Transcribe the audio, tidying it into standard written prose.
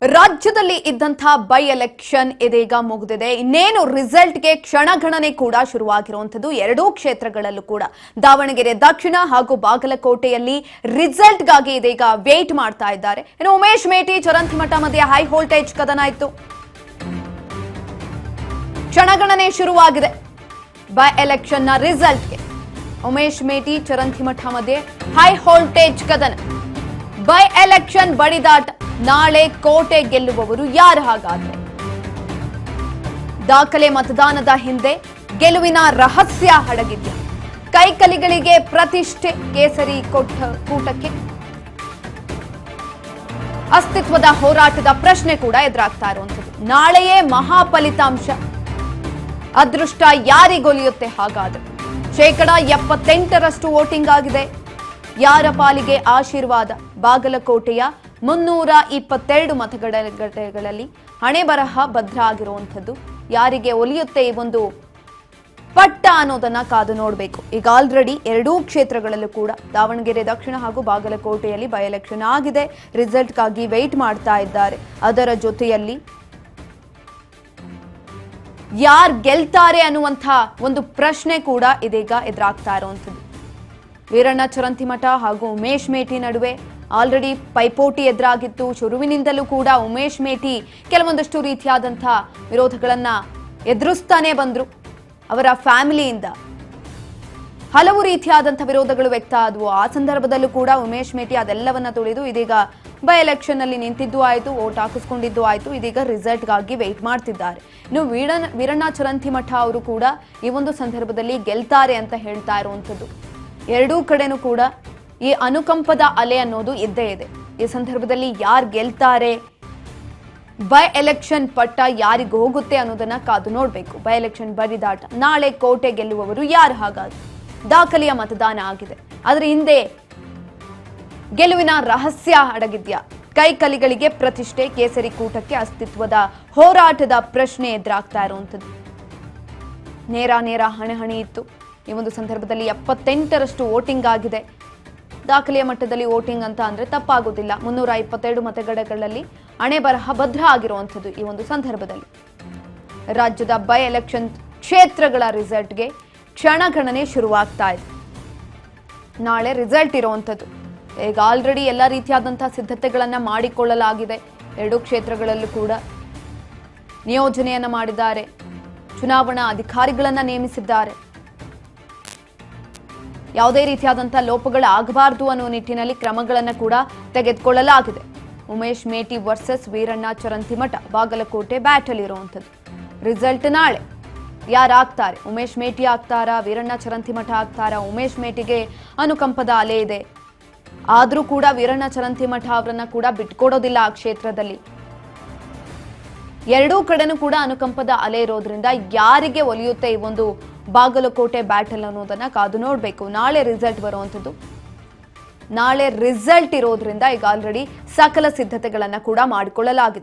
ರಾಜ್ಯದಲ್ಲಿ ಇದ್ದಂತಹ by election ಇದೀಗ ಮುಗಿದಿದೆ. ಇನ್ನೇನು ರಿಸಲ್ಟ್ಗೆ ಕ್ಷಣಗಣನೆ ಕೂಡ ಶುರುವಾಗಿರುವಂತದ್ದು ಎರಡೂ ಕ್ಷೇತ್ರಗಳಲ್ಲೂ ಕೂಡ. ದಾವಣಗೆರೆ ದಕ್ಷಿಣ ಹಾಗೂ ಬಾಗಲಕೋಟೆಯಲ್ಲಿ ರಿಸಲ್ಟ್ಗಾಗಿ ಇದೀಗ ವೇಟ್ ಮಾಡ್ತಾ ಇದ್ದಾರೆ. ಇನ್ನು ಉಮೇಶ್ ಮೇಟಿ ಚರಂತಿಮಠ ಮಧ್ಯೆ ಹೈ ವೋಲ್ಟೇಜ್ ಕದನ ಇತ್ತು. ಕ್ಷಣಗಣನೆ ಶುರುವಾಗಿದೆ ಬೈ ಎಲೆಕ್ಷನ್ ನ ರಿಸಲ್ಟ್ಗೆ. ಉಮೇಶ್ ಮೇಟಿ ಚರಂತಿಮಠ ಮಧ್ಯೆ ಹೈ ವೋಲ್ಟೇಜ್ ಕದನ. ಬೈ ಎಲೆಕ್ಷನ್ ಬಡಿದಾಟ. ನಾಳೆ ಕೋಟೆ ಗೆಲ್ಲುವವರು ಯಾರು? ಹಾಗಾದ್ರೆ ದಾಖಲೆ ಮತದಾನದ ಹಿಂದೆ ಗೆಲುವಿನ ರಹಸ್ಯ ಅಡಗಿದ್ಯಾ? ಕೈಕಲಿಗಳಿಗೆ ಪ್ರತಿಷ್ಠೆ ಕೇಸರಿ ಕೂಟಕ್ಕೆ ಅಸ್ತಿತ್ವದ ಹೋರಾಟದ ಪ್ರಶ್ನೆ ಕೂಡ ಎದುರಾಗ್ತಾ ಇರುವಂಥದ್ದು. ನಾಳೆಯೇ ಮಹಾ ಫಲಿತಾಂಶ. ಅದೃಷ್ಟ ಯಾರಿಗೊಲಿಯುತ್ತೆ? ಹಾಗಾದ್ರೆ 78% ವೋಟಿಂಗ್ ಆಗಿದೆ. ಯಾರ ಪಾಲಿಗೆ ಆಶೀರ್ವಾದ? ಬಾಗಲಕೋಟೆಯ 322 ಮತಗಟ್ಟೆಗಳಲ್ಲಿ ಹಣೆ ಬರಹ ಭದ್ರ ಆಗಿರುವಂಥದ್ದು. ಯಾರಿಗೆ ಒಲಿಯುತ್ತೆ ಈ ಒಂದು ಪಟ್ಟ ಅನ್ನೋದನ್ನ ಕಾದು ನೋಡಬೇಕು. ಈಗ ಆಲ್ರೆಡಿ ಎರಡೂ ಕ್ಷೇತ್ರಗಳಲ್ಲೂ ಕೂಡ ದಾವಣಗೆರೆ ದಕ್ಷಿಣ ಹಾಗೂ ಬಾಗಲಕೋಟೆಯಲ್ಲಿ ಬೈ ಎಲೆಕ್ಷನ್ ಆಗಿದೆ. ರಿಸಲ್ಟ್ಗಾಗಿ ವೆಯ್ಟ್ ಮಾಡ್ತಾ ಇದ್ದಾರೆ. ಅದರ ಜೊತೆಯಲ್ಲಿ ಯಾರು ಗೆಲ್ತಾರೆ ಅನ್ನುವಂಥ ಒಂದು ಪ್ರಶ್ನೆ ಕೂಡ ಇದೀಗ ಎದುರಾಗ್ತಾ ಇರುವಂಥದ್ದು. ವೀರಣ್ಣ ಚರಂತಿಮಠ ಹಾಗೂ ಉಮೇಶ್ ಮೇಟಿ ನಡುವೆ ಆಲ್ರೆಡಿ ಪೈಪೋಟಿ ಎದುರಾಗಿತ್ತು. ಶುರುವಿನಿಂದಲೂ ಕೂಡ ಉಮೇಶ್ ಮೇಟಿ ಕೆಲವೊಂದಷ್ಟು ರೀತಿಯಾದಂತಹ ವಿರೋಧಗಳನ್ನ ಎದುರಿಸ್ತಾನೆ ಬಂದ್ರು. ಅವರ ಫ್ಯಾಮಿಲಿಯಿಂದ ಹಲವು ರೀತಿಯಾದಂತಹ ವಿರೋಧಗಳು ವ್ಯಕ್ತ ಆದವು. ಆ ಸಂದರ್ಭದಲ್ಲೂ ಕೂಡ ಉಮೇಶ್ ಮೇಟಿ ಅದೆಲ್ಲವನ್ನ ತುಳಿದು ಇದೀಗ ಬೈ ಎಲೆಕ್ಷನ್ ನಲ್ಲಿ ನಿಂತಿದ್ದು ಆಯ್ತು, ವೋಟ್ ಹಾಕಿಸ್ಕೊಂಡಿದ್ದು ಆಯ್ತು. ಇದೀಗ ರಿಸಲ್ಟ್ಗಾಗಿ ವೆಯ್ಟ್ ಮಾಡ್ತಿದ್ದಾರೆ. ಇನ್ನು ವೀರಣ್ಣ ಚರಂತಿಮಠ ಅವರು ಕೂಡ ಈ ಒಂದು ಸಂದರ್ಭದಲ್ಲಿ ಗೆಲ್ತಾರೆ ಅಂತ ಹೇಳ್ತಾ ಇರುವಂಥದ್ದು. ಎರಡೂ ಕಡೆನೂ ಕೂಡ ಈ ಅನುಕಂಪದ ಅಲೆ ಅನ್ನೋದು ಇದ್ದೇ ಇದೆ. ಈ ಸಂದರ್ಭದಲ್ಲಿ ಯಾರು ಗೆಲ್ತಾರೆ, ಬೈ ಎಲೆಕ್ಷನ್ ಪಟ್ಟ ಯಾರಿಗೆ ಹೋಗುತ್ತೆ ಅನ್ನೋದನ್ನ ಕಾದು ನೋಡಬೇಕು. ಬೈ ಎಲೆಕ್ಷನ್ ಬರಿದಾಟ. ನಾಳೆ ಕೋಟೆ ಗೆಲ್ಲುವವರು ಯಾರು? ಹಾಗಾದ್ರೆ ದಾಖಲೆಯ ಮತದಾನ ಆಗಿದೆ. ಅದರ ಹಿಂದೆ ಗೆಲುವಿನ ರಹಸ್ಯ ಅಡಗಿದ್ಯಾ? ಕೈಕಲಿಗಳಿಗೆ ಪ್ರತಿಷ್ಠೆ ಕೇಸರಿ ಕೂಟಕ್ಕೆ ಅಸ್ತಿತ್ವದ ಹೋರಾಟದ ಪ್ರಶ್ನೆ ಎದುರಾಗ್ತಾ ಇರುವಂಥದ್ದು. ನೇರ ಹಣೆ ಇತ್ತು. ಈ ಒಂದು ಸಂದರ್ಭದಲ್ಲಿ 78% ವೋಟಿಂಗ್ ಆಗಿದೆ. ದಾಖಲೆಯ ಮಟ್ಟದಲ್ಲಿ ವೋಟಿಂಗ್ ಅಂತ ಅಂದ್ರೆ ತಪ್ಪಾಗೋದಿಲ್ಲ. 322 ಮತಗಟ್ಟೆಗಳಲ್ಲಿ ಹಣೆ ಬರಹ ಭದ್ರ ಆಗಿರುವಂಥದ್ದು. ಈ ಒಂದು ಸಂದರ್ಭದಲ್ಲಿ ರಾಜ್ಯದ ಬೈ ಎಲೆಕ್ಷನ್ ಕ್ಷೇತ್ರಗಳ ರಿಸಲ್ಟ್ಗೆ ಕ್ಷಣಗಣನೆ ಶುರುವಾಗ್ತಾ ಇದೆ. ನಾಳೆ ರಿಸಲ್ಟ್ ಇರುವಂಥದ್ದು. ಈಗ ಆಲ್ರೆಡಿ ಎಲ್ಲ ರೀತಿಯಾದಂತಹ ಸಿದ್ಧತೆಗಳನ್ನ ಮಾಡಿಕೊಳ್ಳಲಾಗಿದೆ. ಎರಡೂ ಕ್ಷೇತ್ರಗಳಲ್ಲೂ ಕೂಡ ನಿಯೋಜನೆಯನ್ನ ಮಾಡಿದ್ದಾರೆ. ಚುನಾವಣಾ ಅಧಿಕಾರಿಗಳನ್ನ ನೇಮಿಸಿದ್ದಾರೆ. ಯಾವುದೇ ರೀತಿಯಾದಂತಹ ಲೋಪಗಳಾಗಬಾರದು ಅನ್ನೋ ನಿಟ್ಟಿನಲ್ಲಿ ಕ್ರಮಗಳನ್ನು ಕೂಡ ತೆಗೆದುಕೊಳ್ಳಲಾಗಿದೆ. ಉಮೇಶ್ ಮೇಟಿ ವರ್ಸಸ್ ವೀರಣ್ಣ ಚರಂತಿಮಠ ಬಾಗಲಕೋಟೆ ಬ್ಯಾಟಲ್ ಇರುವಂಥದ್ದು. ರಿಸಲ್ಟ್ ನಾಳೆ. ಯಾರಾಗ್ತಾರೆ? ಉಮೇಶ್ ಮೇಟಿ ಆಗ್ತಾರಾ? ವೀರಣ್ಣ ಚರಂತಿಮಠ ಆಗ್ತಾರಾ? ಉಮೇಶ್ ಮೇಟಿಗೆ ಅನುಕಂಪದ ಅಲೆ ಇದೆ. ಆದ್ರೂ ಕೂಡ ವೀರಣ್ಣ ಚರಂತಿಮಠ ಅವರನ್ನ ಕೂಡ ಬಿಟ್ಕೊಡೋದಿಲ್ಲ ಆ ಕ್ಷೇತ್ರದಲ್ಲಿ. ಎರಡೂ ಕಡೆನೂ ಕೂಡ ಅನುಕಂಪದ ಅಲೆ ಇರೋದ್ರಿಂದ ಯಾರಿಗೆ ಒಲಿಯುತ್ತೆ ಈ ಒಂದು ಬಾಗಲಕೋಟೆ ಬ್ಯಾಟಲ್ ಅನ್ನೋದನ್ನ ಕಾದು ನೋಡಬೇಕು. ನಾಳೆ ರಿಸಲ್ಟ್ ಬರುವಂಥದ್ದು. ನಾಳೆ ರಿಸಲ್ಟ್ ಇರೋದ್ರಿಂದ ಈಗ ಆಲ್ರೆಡಿ ಸಕಲ ಸಿದ್ಧತೆಗಳನ್ನ ಕೂಡ ಮಾಡಿಕೊಳ್ಳಲಾಗಿದೆ.